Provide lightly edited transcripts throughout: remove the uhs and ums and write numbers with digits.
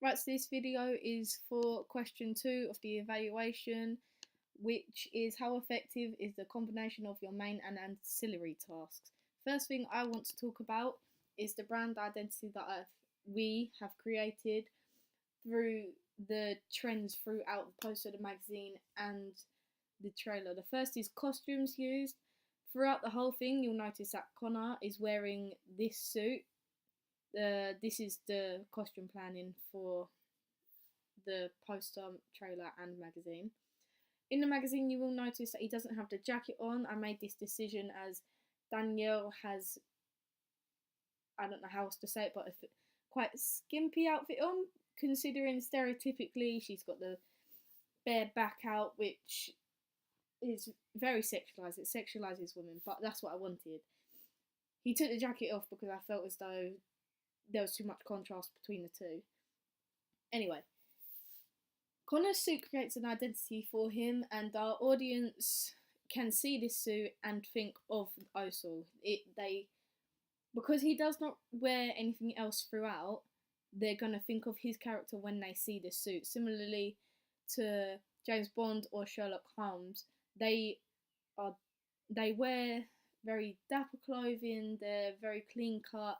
Right, so this video is for question 2 of the evaluation, which is how effective is the combination of your main and ancillary tasks. First thing I want to talk about is the brand identity that we have created through the trends throughout the poster, the magazine and the trailer. The first is costumes used. Throughout the whole thing, you'll notice that Connor is wearing this suit. This is the costume planning for the poster, trailer and magazine. In the magazine, you will notice that he doesn't have the jacket on. I made this decision as Danielle has, I don't know how else to say it, but a quite skimpy outfit on, considering stereotypically she's got the bare back out, which is very sexualised. It sexualises women, but that's what I wanted. He took the jacket off because I felt as though there was too much contrast between the two. Anyway, Connor's suit creates an identity for him, and our audience can see this suit and think of Osul. Because he does not wear anything else throughout, they're gonna think of his character when they see this suit. Similarly to James Bond or Sherlock Holmes, they wear very dapper clothing. They're very clean cut.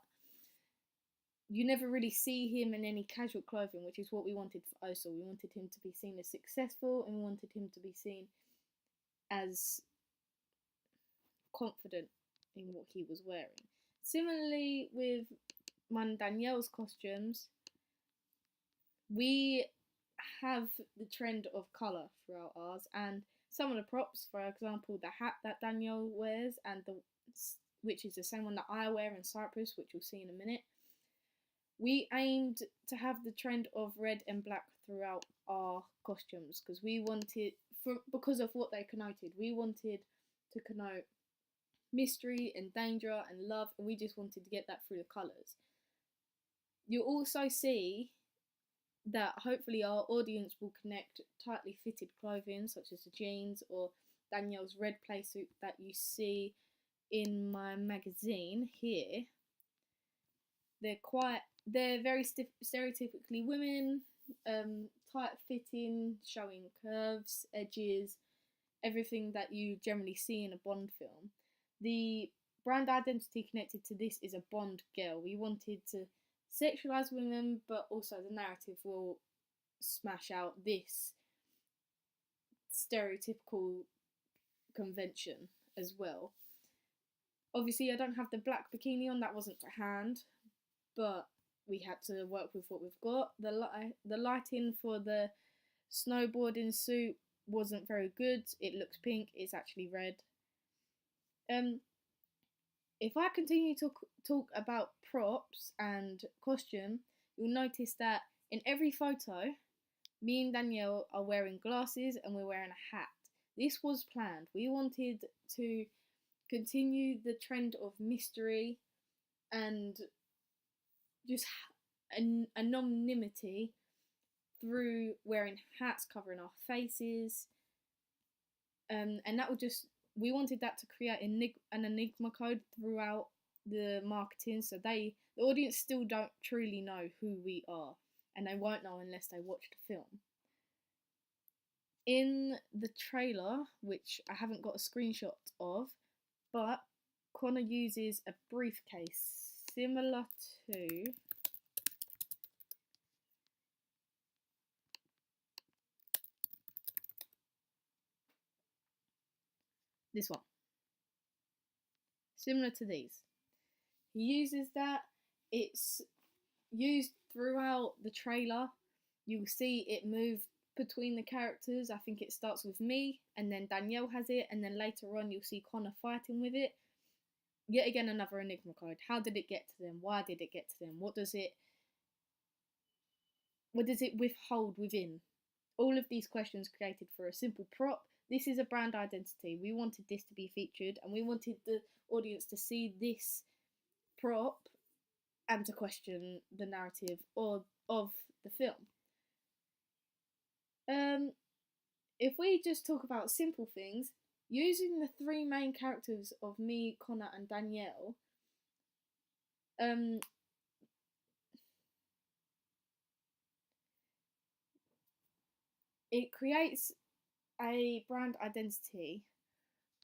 You never really see him in any casual clothing, which is what we wanted for Osul. We wanted him to be seen as successful, and we wanted him to be seen as confident in what he was wearing. Similarly with mine and Danielle's costumes, we have the trend of colour throughout ours, and some of the props, for example, the hat that Danielle wears, and which is the same one that I wear in Cyprus, which we'll see in a minute. We aimed to have the trend of red and black throughout our costumes because we wanted, because of what they connoted, we wanted to connote mystery and danger and love, and we just wanted to get that through the colours. You'll also see that hopefully our audience will connect tightly fitted clothing such as the jeans or Danielle's red playsuit that you see in my magazine here. They're very stereotypically women, tight fitting, showing curves, edges, everything that you generally see in a Bond film. The brand identity connected to this is a Bond girl. We wanted to sexualise women, but also the narrative will smash out this stereotypical convention as well. Obviously, I don't have the black bikini on, that wasn't to hand, but we had to work with what we've got. The lighting for the snowboarding suit wasn't very good. It looks pink, it's actually red. If I continue to talk about props and costume, you'll notice that in every photo, me and Danielle are wearing glasses and we're wearing a hat. This was planned. We wanted to continue the trend of mystery and just anonymity through wearing hats covering our faces, and that would just, we wanted that to create an enigma code throughout the marketing, so the audience still don't truly know who we are, and they won't know unless they watch the film. In the trailer, which I haven't got a screenshot of, but Connor uses a briefcase similar to this one. Similar to these. He uses that. It's used throughout the trailer. You'll see it move between the characters. I think it starts with me, and then Danielle has it, and then later on you'll see Connor fighting with it. Yet again, another enigma code. How did it get to them? Why did it get to them? What does it withhold within? All of these questions created for a simple prop. This is a brand identity. We wanted this to be featured, and we wanted the audience to see this prop and to question the narrative of the film. If we just talk about simple things, using the three main characters of me, Connor and Danielle, it creates a brand identity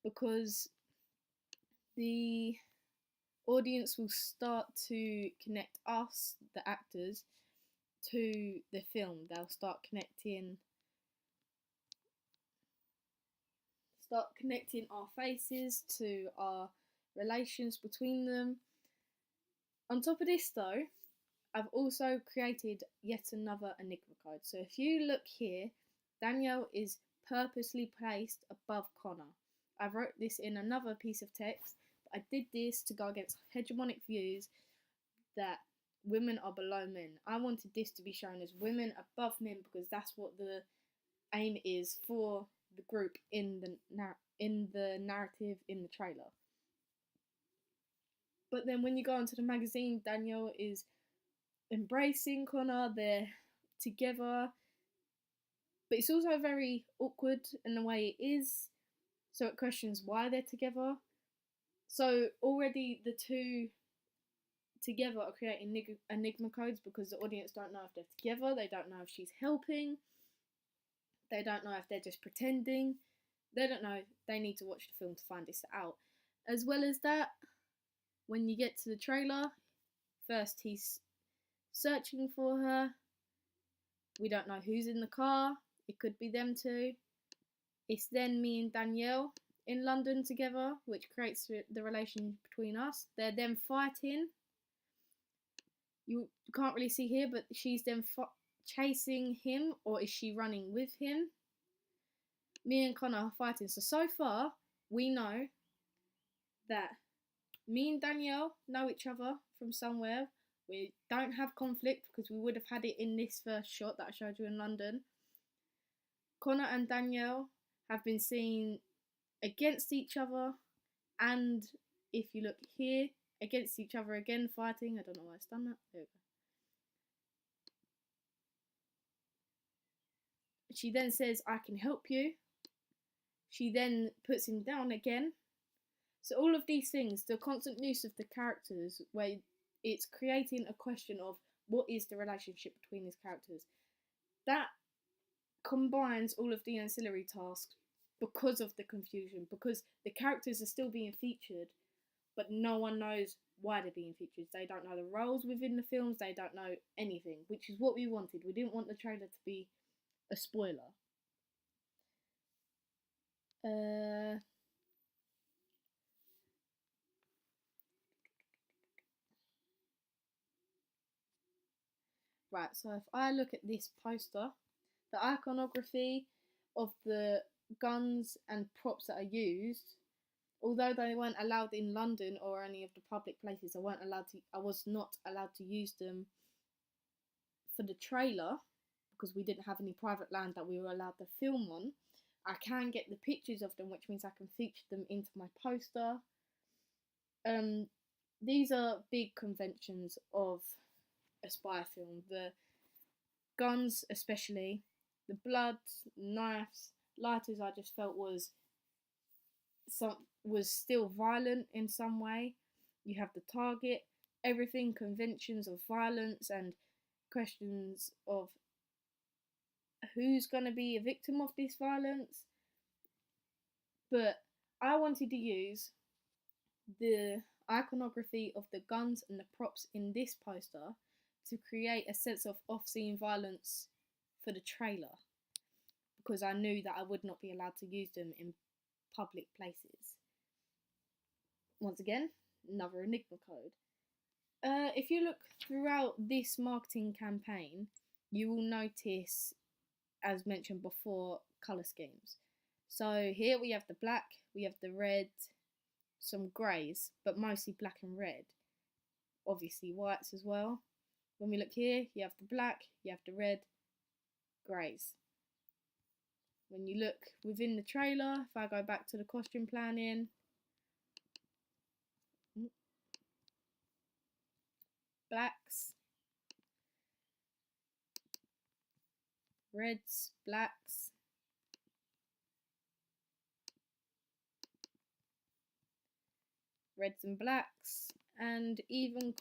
because the audience will start to connect us, the actors, to the film. They'll start connecting our faces to our relations between them. On top of this though, I've also created yet another enigma code. So if you look here, Danielle is purposely placed above Connor. I wrote this in another piece of text, but I did this to go against hegemonic views that women are below men. I wanted this to be shown as women above men because that's what the aim is for the group in the narrative in the trailer. But then when you go onto the magazine, Danielle is embracing Connor, they're together, but it's also very awkward in the way it is, so it questions why they're together. So already the two together are creating enigma codes because the audience don't know if they're together, they don't know if she's helping, they don't know if they're just pretending, they don't know, they need to watch the film to find this out. As well as that, when you get to the trailer, first he's searching for her, we don't know who's in the car, it could be them two. It's then me and Danielle in London together, which creates the relation between us. They're then fighting. You can't really see here, but she's then chasing him, or is she running with him? Me and Connor are fighting. So far, we know that me and Danielle know each other from somewhere. We don't have conflict because we would have had it in this first shot that I showed you in London. Connor and Danielle have been seen against each other, and if you look here, against each other again, fighting. I don't know why it's done that. There we go. She then says, "I can help you." She then puts him down again. So all of these things, the constant use of the characters, where it's creating a question of what is the relationship between these characters, that combines all of the ancillary tasks because of the confusion, because the characters are still being featured, but no one knows why they're being featured. They don't know the roles within the films, they don't know anything, which is what we wanted. We didn't want the trailer to be a spoiler. Right, so if I look at this poster, the iconography of the guns and props that are used, although they weren't allowed in London or any of the public places, I was not allowed to use them for the trailer because we didn't have any private land that we were allowed to film on. I can get the pictures of them, which means I can feature them into my poster. These are big conventions of a spy film. The guns, especially, the blood, knives, lighters, I just felt was still violent in some way. You have the target, everything, conventions of violence and questions of who's going to be a victim of this violence. But I wanted to use the iconography of the guns and the props in this poster to create a sense of off-scene violence for the trailer, because I knew that I would not be allowed to use them in public places. Once again, another enigma code. If you look throughout this marketing campaign, you will notice, as mentioned before, colour schemes. So here we have the black, we have the red, some greys, but mostly black and red. Obviously whites as well. When we look here, you have the black, you have the red, greys. When you look within the trailer, if I go back to the costume planning, blacks, reds, blacks, reds and blacks, and even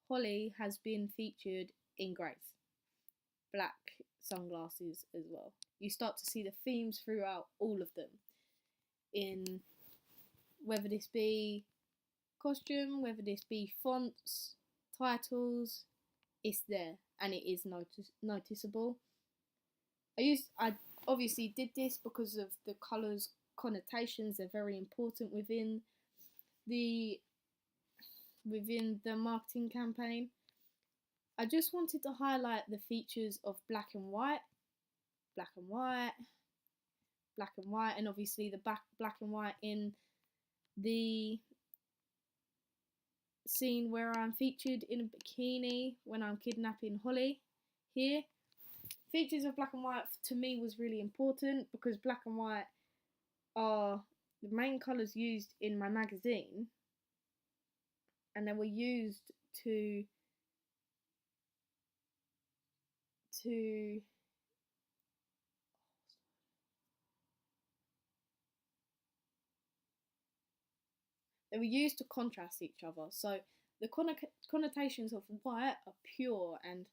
Holly has been featured in greys. black sunglasses as well. You start to see the themes throughout all of them, in whether this be costume, whether this be fonts, titles, it's there and it is noticeable. I obviously did this because of the colours connotations. They're very important within the marketing campaign. I just wanted to highlight the features of black and white, and obviously the black and white in the scene where I'm featured in a bikini when I'm kidnapping Holly here. Features of black and white to me was really important because black and white are the main colours used in my magazine, and they were used to contrast each other. So the connotations of white are pure and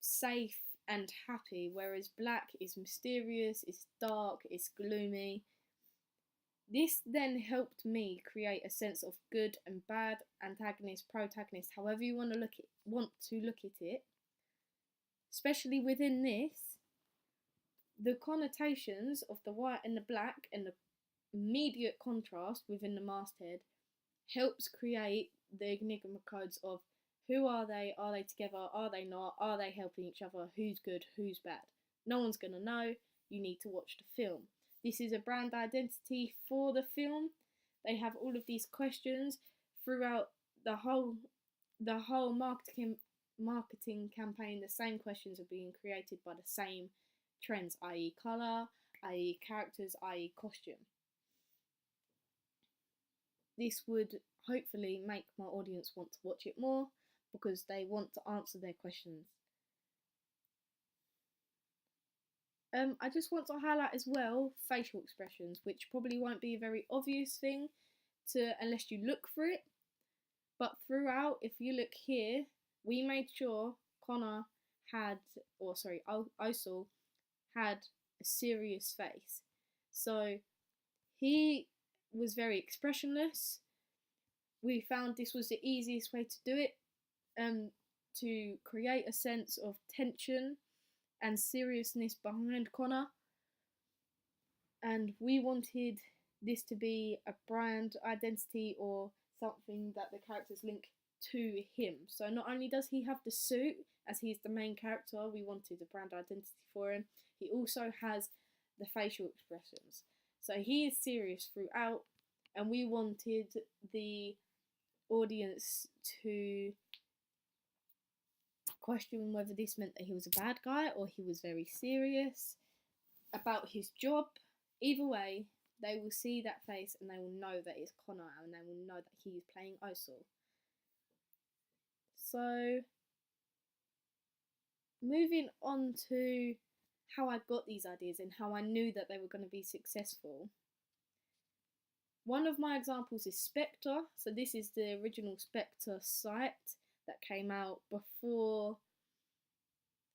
safe and happy, whereas black is mysterious, it's dark, it's gloomy. This then helped me create a sense of good and bad, antagonist, protagonist, however you want to look at it. Especially within this, the connotations of the white and the black and the immediate contrast within the masthead helps create the enigma codes of who are they together, are they not, are they helping each other, who's good, who's bad. No one's gonna know, you need to watch the film. This is a brand identity for the film. They have all of these questions throughout the whole marketing campaign. The same questions are being created by the same trends, i.e. colour, i.e. characters, i.e. costume. This would hopefully make my audience want to watch it more because they want to answer their questions. I just want to highlight as well facial expressions, which probably won't be a very obvious thing unless you look for it. But throughout, if you look here, we made sure Osul had a serious face. So he was very expressionless. We found this was the easiest way to do it, to create a sense of tension and seriousness behind Connor. And we wanted this to be a brand identity or something that the characters link to him. So not only does he have the suit, as he's the main character, we wanted a brand identity for him, he also has the facial expressions. So he is serious throughout, and we wanted the audience to question whether this meant that he was a bad guy or he was very serious about his job. Either way, they will see that face and they will know that it's Connor, and they will know that he is playing Osul. So, moving on to how I got these ideas and how I knew that they were going to be successful. One of my examples is Spectre. So this is the original Spectre site that came out before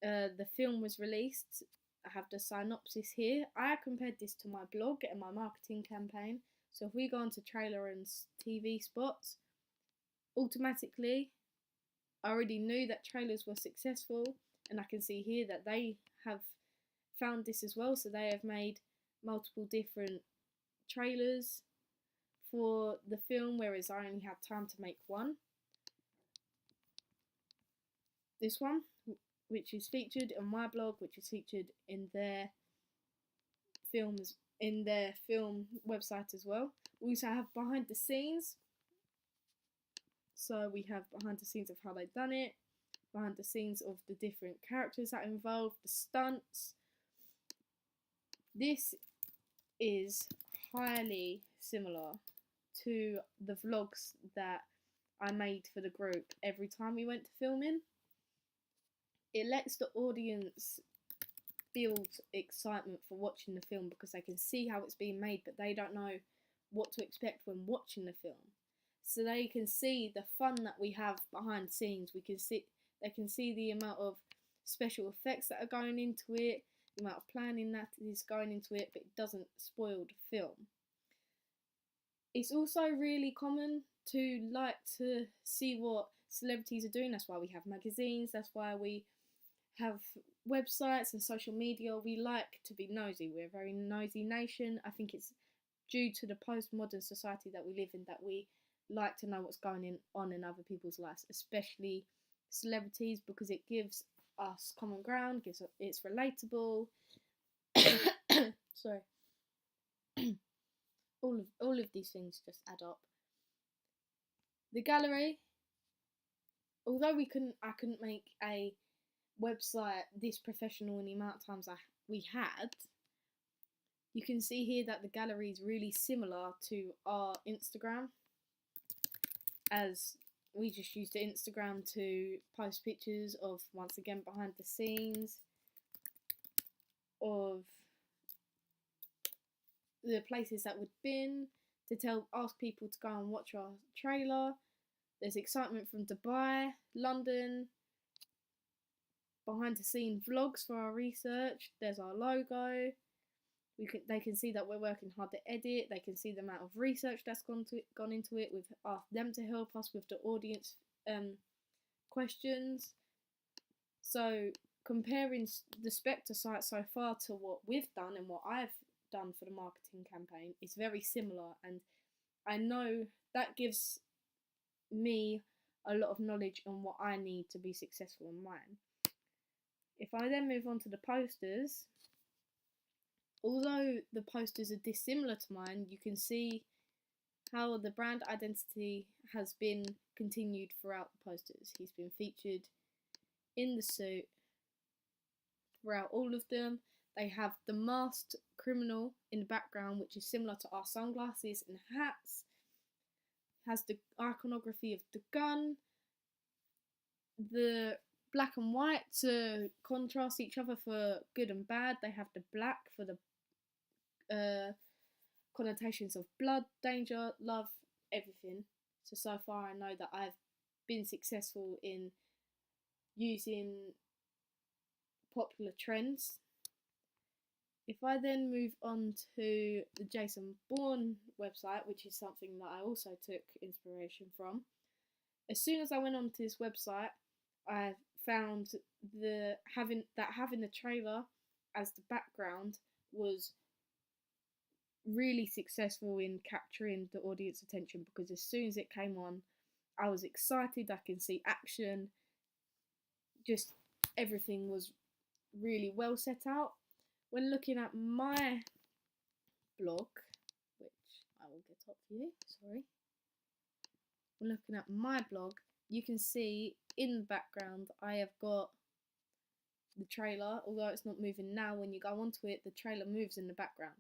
the film was released. I have the synopsis here. I compared this to my blog and my marketing campaign. So if we go onto trailer and TV spots, automatically I already knew that trailers were successful, and I can see here that they have found this as well. So they have made multiple different trailers for the film, whereas I only had time to make one. This one, which is featured on my blog, which is featured in their film website as well. We also have behind the scenes. So we have behind the scenes of how they've done it, behind the scenes of the different characters that are involved, the stunts. This is highly similar to the vlogs that I made for the group every time we went to filming. It lets the audience build excitement for watching the film because they can see how it's being made, but they don't know what to expect when watching the film. So they can see the fun that we have behind the scenes. They can see the amount of special effects that are going into it, the amount of planning that is going into it, but it doesn't spoil the film. It's also really common to like to see what celebrities are doing. That's why we have magazines, that's why we have websites and social media. We like to be nosy. We're a very nosy nation. I think it's due to the postmodern society that we live in that we like to know what's going on in other people's lives, especially celebrities, because it gives us common ground, it's relatable. Sorry. all of these things just add up. The gallery, although I couldn't make a website this professional in the amount of times we had, you can see here that the gallery is really similar to our Instagram, as we just used the Instagram to post pictures of, once again, behind the scenes of the places that we'd been, to ask people to go and watch our trailer. There's excitement from Dubai, London, behind the scene vlogs for our research. There's our logo. They can see that we're working hard to edit. They can see the amount of research that's gone into it. We've asked them to help us with the audience questions. So comparing the Spectre site so far to what we've done and what I've done for the marketing campaign is very similar, and I know that gives me a lot of knowledge on what I need to be successful in mine. If I then move on to the posters, although the posters are dissimilar to mine, you can see how the brand identity has been continued throughout the posters. He's been featured in the suit throughout all of them. They have the masked criminal in the background, which is similar to our sunglasses and hats. Has the iconography of the gun. The black and white to contrast each other for good and bad. They have the black for the connotations of blood, danger, love, everything. So far I know that I've been successful in using popular trends. If I then move on to the Jason Bourne website, which is something that I also took inspiration from, as soon as I went onto this website, I found having the trailer as the background was really successful in capturing the audience attention, because as soon as it came on, I was excited. I can see action, just everything was really well set out. When looking at my blog, which I will get up for you, sorry. When looking at my blog, you can see in the background I have got the trailer. Although it's not moving now, when you go onto it, the trailer moves in the background.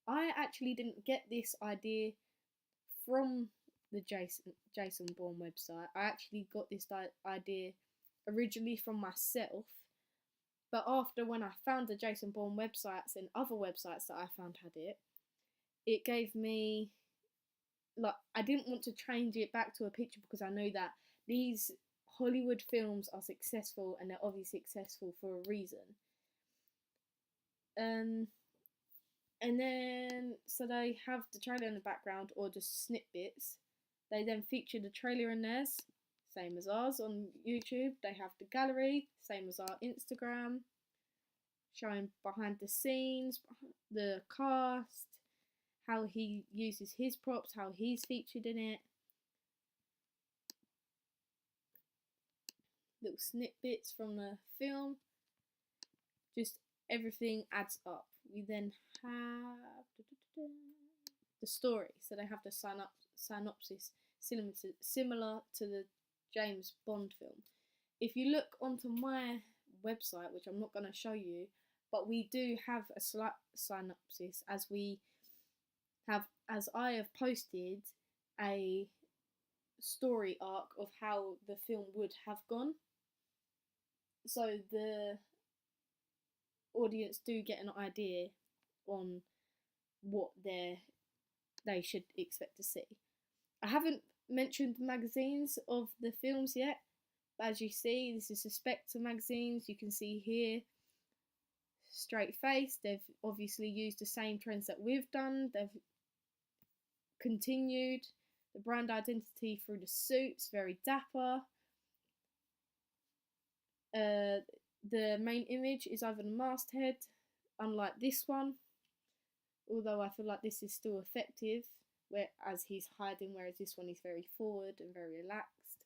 I actually didn't get this idea from the Jason Bourne website. I actually got this idea originally from myself, but after, when I found the Jason Bourne websites and other websites that I found had it gave me, like, I didn't want to change it back to a picture, because I know that these Hollywood films are successful, and they're obviously successful for a reason. And then, so they have the trailer in the background, or just snippets. They then feature the trailer in theirs, same as ours on YouTube. They have the gallery, same as our Instagram, showing behind the scenes, the cast, how he uses his props, how he's featured in it. Little snippets from the film. Just everything adds up. We then have the story. So they have the synopsis similar to the James Bond film. If you look onto my website, which I'm not going to show you, but we do have a slight synopsis, as I have posted a story arc of how the film would have gone. So the audience do get an idea on what they should expect to see. I haven't mentioned magazines of the films yet, As you see, this is the Spectre magazines. You can see here, straight face. They've obviously used the same trends that we've done. They've continued the brand identity through the suits, very dapper. The main image is over the masthead, unlike this one, although I feel like this is still effective, whereas he's hiding, whereas this one is very forward and very relaxed.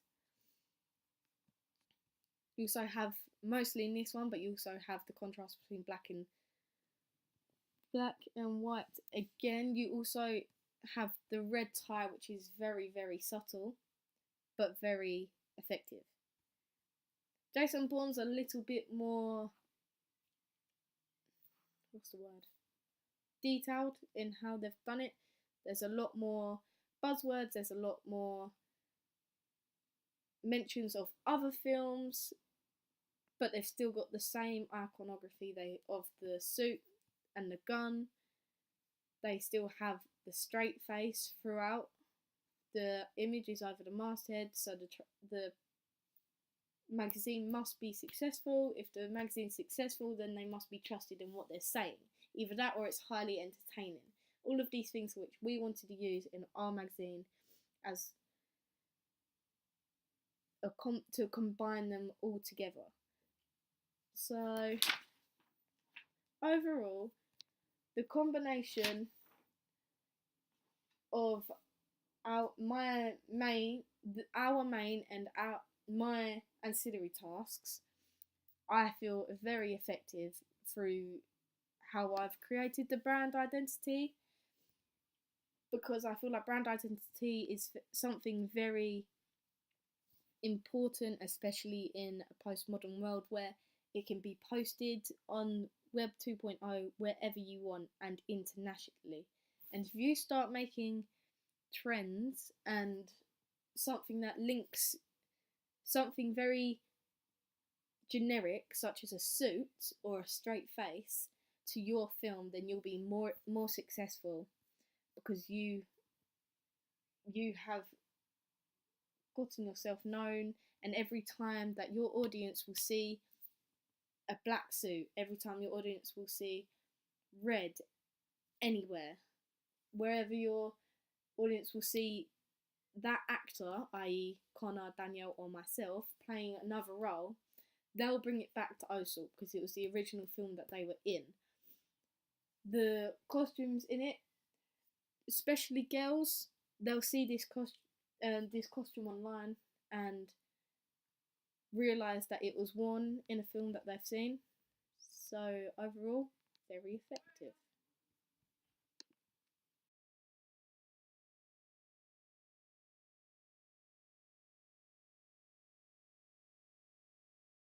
You also have, mostly in this one, but you also have the contrast between black and white. Again, you also have the red tie, which is very, very subtle, but very effective. Jason Bourne's a little bit more, what's the word, detailed in how they've done it. There's a lot more buzzwords, there's a lot more mentions of other films, but they've still got the same iconography of the suit and the gun. They still have the straight face throughout. The image is over the masthead, so the magazine must be successful. If the magazine's successful, then they must be trusted in what they're saying. Either that or it's highly entertaining. All of these things which we wanted to use in our magazine as to combine them all together. So overall, the combination of my main and my ancillary tasks, I feel very effective through how I've created the brand identity, because I feel like brand identity is something very important, especially in a postmodern world where it can be posted on Web 2.0 wherever you want and internationally. And if you start making trends and something that links something very generic, such as a suit or a straight face, to your film, then you'll be more successful, because you have gotten yourself known, and every time that your audience will see a black suit, every time your audience will see red anywhere, wherever your audience will see that actor, i.e. Connor, Danielle or myself, playing another role, they'll bring it back to Osel because it was the original film that they were in. The costumes in it, especially girls, they'll see this costume online and realise that it was worn in a film that they've seen. So overall, very effective.